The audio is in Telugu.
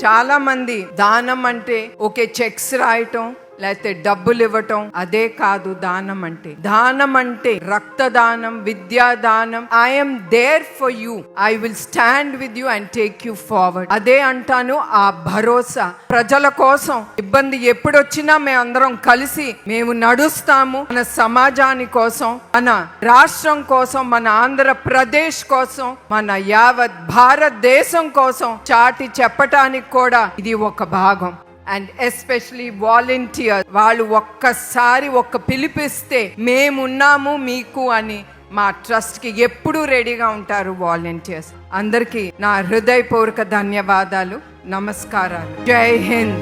చాలా మంది దానం అంటే ఓకే చెక్స్ రాయటం లేకపోతే డబ్బులు ఇవ్వటం, అదే కాదు దానం అంటే. దానం అంటే రక్తదానం, విద్యాదానం. I'm there for you, I will stand with you and take you forward. అదే అంటాను, ఆ భరోసా. ప్రజల కోసం ఇబ్బంది ఎప్పుడొచ్చినా మేమందరం కలిసి మేము నడుస్తాము. మన సమాజాని కోసం, మన రాష్ట్రం కోసం, మన ఆంధ్రప్రదేశ్ కోసం, మన యావత్ భారతదేశం కోసం చాటి చెప్పటానికి కూడా ఇది ఒక భాగం. అండ్ ఎస్పెషలీ వాలంటీర్, వాళ్ళు ఒక్కసారి పిలిపిస్తే మేమున్నాము మీకు అని మా ట్రస్ట్కి ఎప్పుడూ రెడీగా ఉంటారు వాలంటీర్స్. అందరికీ నా హృదయపూర్వక ధన్యవాదాలు, నమస్కారాలు. జై హింద్.